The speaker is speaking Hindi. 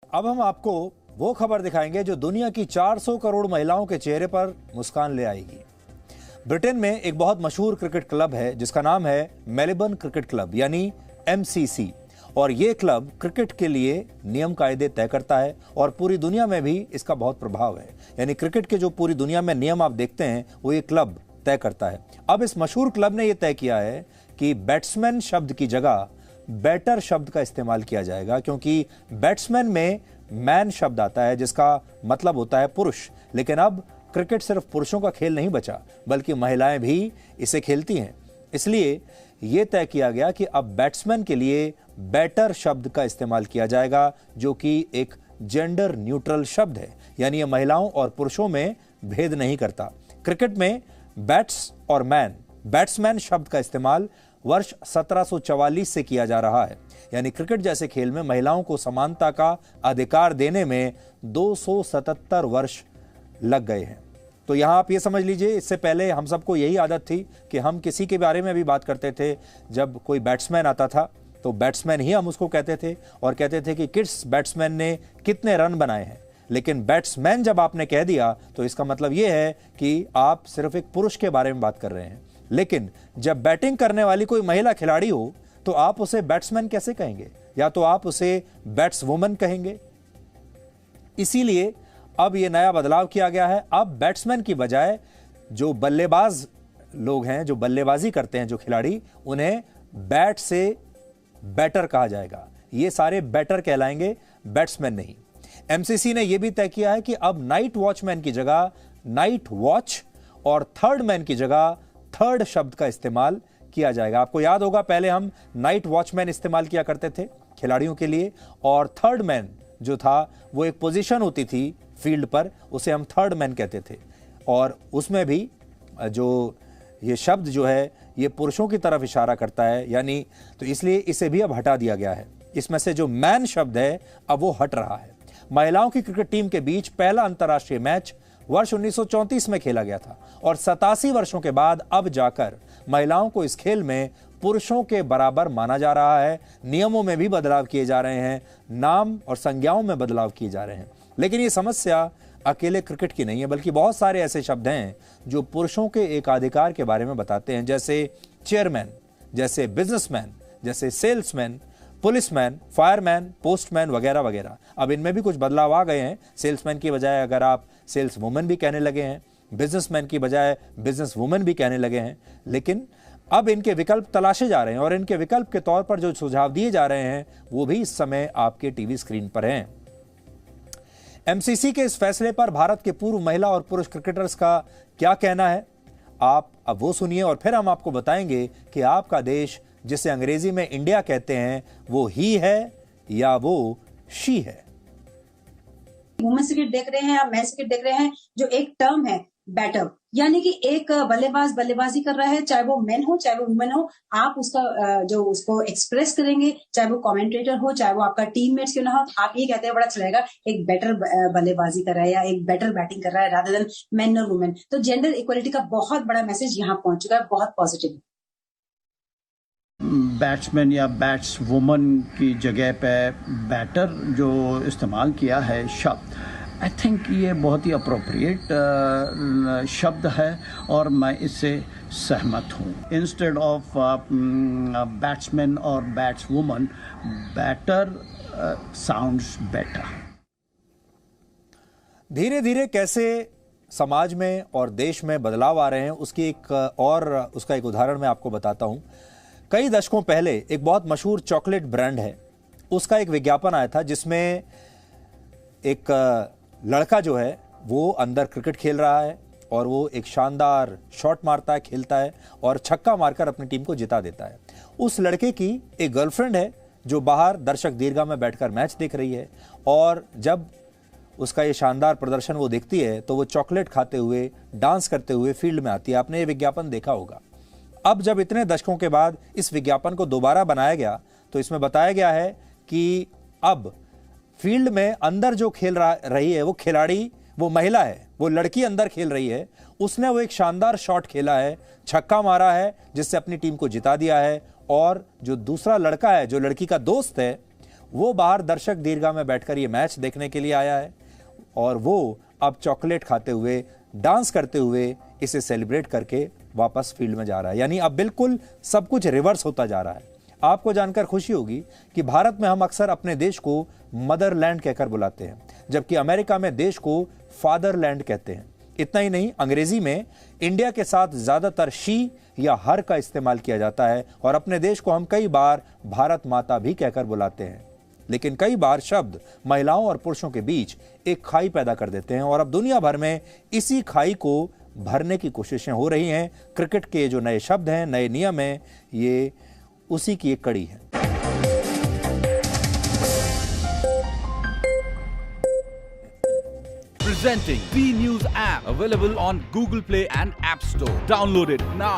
अब हम आपको वो खबर दिखाएंगे जो दुनिया की 400 करोड़ महिलाओं के चेहरे पर मुस्कान ले आएगी। ब्रिटेन में एक बहुत मशहूर क्रिकेट क्लब है जिसका नाम है मेलबर्न क्रिकेट क्लब यानी MCC। और ये क्लब क्रिकेट के लिए नियम कायदे तय करता है और पूरी दुनिया में भी इसका बहुत प्रभाव है। यानी क्रिकेट के जो पूरी दुनिया में नियम आप देखते हैं वो ये क्लब तय करता है। अब इस मशहूर क्लब ने यह तय किया है कि बैट्समैन शब्द की जगह बैटर शब्द का इस्तेमाल किया जाएगा, क्योंकि बैट्समैन में मैन शब्द आता है जिसका मतलब होता है पुरुष। लेकिन अब क्रिकेट सिर्फ पुरुषों का खेल नहीं बचा बल्कि महिलाएं भी इसे खेलती हैं। इसलिए यह तय किया गया कि अब बैट्समैन के लिए बैटर शब्द का इस्तेमाल किया जाएगा, जो कि एक जेंडर न्यूट्रल शब्द है। यानी यह महिलाओं और पुरुषों में भेद नहीं करता। क्रिकेट में बैट्स और मैन, बैट्समैन शब्द का इस्तेमाल वर्ष 1744 से किया जा रहा है। यानी क्रिकेट जैसे खेल में महिलाओं को समानता का अधिकार देने में 277 वर्ष लग गए हैं। तो यहां आप ये समझ लीजिए, इससे पहले हम सबको यही आदत थी कि हम किसी के बारे में भी बात करते थे, जब कोई बैट्समैन आता था तो बैट्समैन ही हम उसको कहते थे और कहते थे कि किस बैट्समैन ने कितने रन बनाए हैं। लेकिन बैट्समैन जब आपने कह दिया तो इसका मतलब यह है कि आप सिर्फ एक पुरुष के बारे में बात कर रहे हैं। लेकिन जब बैटिंग करने वाली कोई महिला खिलाड़ी हो तो आप उसे बैट्समैन कैसे कहेंगे, या तो आप उसे बैट्सवुमन कहेंगे। इसीलिए अब यह नया बदलाव किया गया है। अब बैट्समैन की बजाय जो बल्लेबाज लोग हैं, जो बल्लेबाजी करते हैं, जो खिलाड़ी, उन्हें बैट से बैटर कहा जाएगा। ये सारे बैटर कहलाएंगे, बैट्समैन नहीं। MCC ने यह भी तय किया है कि अब नाइट वॉचमैन की जगह नाइट वॉच और थर्ड मैन की जगह थर्ड शब्द का इस्तेमाल किया जाएगा। आपको याद होगा पहले हम नाइट वॉचमैन इस्तेमाल किया करते थे खिलाड़ियों के लिए, और थर्ड मैन जो था वो एक पोजीशन होती थी फील्ड पर, उसे हम थर्ड मैन कहते थे। और उसमें भी जो ये शब्द जो है ये पुरुषों की तरफ इशारा करता है, यानी तो इसलिए इसे भी अब हटा दिया गया है। इसमें से जो मैन शब्द है अब वो हट रहा है। महिलाओं की क्रिकेट टीम के बीच पहला अंतर्राष्ट्रीय मैच वर्ष 1934 में खेला गया था और 87 वर्षों के बाद अब जाकर महिलाओं को इस खेल में पुरुषों के बराबर माना जा रहा है। नियमों में भी बदलाव किए जा रहे हैं, नाम और संज्ञाओं में बदलाव किए जा रहे हैं। लेकिन ये समस्या अकेले क्रिकेट की नहीं है, बल्कि बहुत सारे ऐसे शब्द हैं जो पुरुषों के एकाधिकार के बारे में बताते हैं, जैसे चेयरमैन, जैसे बिजनेसमैन, जैसे सेल्समैन, पुलिसमैन, फायरमैन, पोस्टमैन वगैरह वगैरह। अब इनमें भी कुछ बदलाव आ गए हैं। सेल्समैन की बजाय अगर आप सेल्स वुमन भी कहने लगे हैं, बिजनेसमैन की बजाय बिजनेस वुमन भी कहने लगे हैं। लेकिन अब इनके विकल्प तलाशे जा रहे हैं और इनके विकल्प के तौर पर जो सुझाव दिए जा रहे हैं वो भी इस समय आपके टीवी स्क्रीन पर हैं। MCC के इस फैसले पर भारत के पूर्व महिला और पुरुष क्रिकेटर्स का क्या कहना है, आप अब वो सुनिए और फिर हम आपको बताएंगे कि आपका देश, जिसे अंग्रेजी में इंडिया कहते हैं, वो ही है या वो शी है। वुमेन्स क्रिकेट देख रहे हैं या मेंस क्रिकेट देख रहे हैं, जो एक टर्म है बैटर, यानी कि एक बल्लेबाज बल्लेबाजी कर रहा है, चाहे वो मेन हो चाहे वो वुमेन हो, आप उसका जो उसको एक्सप्रेस करेंगे, चाहे वो कमेंटेटर हो चाहे वो आपका टीममेट्स क्यों ना हो, आप ये कहते हैं बड़ा अच्छा रहेगा एक बेटर बल्लेबाजी कर रहा है या एक बेटर बैटिंग कर रहा है रादर देन मेन और वुमेन। तो जेंडर इक्वलिटी का बहुत बड़ा मैसेज यहाँ पहुंच चुका है, बहुत पॉजिटिव। बैट्समैन या बैट्स वुमन की जगह पे बैटर जो इस्तेमाल किया है शब्द, आई थिंक ये बहुत ही अप्रोप्रिएट शब्द है और मैं इससे सहमत हूँ। इंस्टेड ऑफ बैट्समैन और batswoman, batter sounds better. धीरे धीरे कैसे समाज में और देश में बदलाव आ रहे हैं उसकी उसका एक उदाहरण मैं आपको बताता हूँ। कई दशकों पहले एक बहुत मशहूर चॉकलेट ब्रांड है, उसका एक विज्ञापन आया था जिसमें एक लड़का जो है वो अंदर क्रिकेट खेल रहा है और वो एक शानदार शॉट मारता है, खेलता है और छक्का मारकर अपनी टीम को जिता देता है। उस लड़के की एक गर्लफ्रेंड है जो बाहर दर्शक दीर्घा में बैठकर मैच देख रही है, और जब उसका ये शानदार प्रदर्शन वो देखती है तो वो चॉकलेट खाते हुए, डांस करते हुए फील्ड में आती है। आपने ये विज्ञापन देखा होगा। अब जब इतने दशकों के बाद इस विज्ञापन को दोबारा बनाया गया तो इसमें बताया गया है कि अब फील्ड में अंदर जो खेल रही है वो खिलाड़ी, वो महिला है, वो लड़की अंदर खेल रही है, उसने वो एक शानदार शॉट खेला है, छक्का मारा है जिससे अपनी टीम को जिता दिया है, और जो दूसरा लड़का है, जो लड़की का दोस्त है, वो बाहर दर्शक दीर्घा में बैठकर ये मैच देखने के लिए आया है और वो अब चॉकलेट खाते हुए, डांस करते हुए इसे सेलिब्रेट करके वापस फील्ड में जा रहा है। यानी अब बिल्कुल सब कुछ रिवर्स होता जा रहा है। आपको जानकर खुशी होगी कि भारत में हम अक्सर अपने देश को मदरलैंड कहकर बुलाते हैं, जबकि अमेरिका में देश को फादरलैंड कहते हैं। इतना ही नहीं, अंग्रेजी में इंडिया के साथ ज्यादातर शी या हर का इस्तेमाल किया जाता है और अपने देश को हम कई बार भारत माता भी कहकर बुलाते हैं। लेकिन कई बार शब्द महिलाओं और पुरुषों के बीच एक खाई पैदा कर देते हैं और अब दुनिया भर में इसी खाई को भरने की कोशिशें हो रही हैं। क्रिकेट के जो नए शब्द हैं, नए नियम हैं, ये उसी की एक कड़ी है। Presenting B News app, available on Google Play and App Store. Download it now.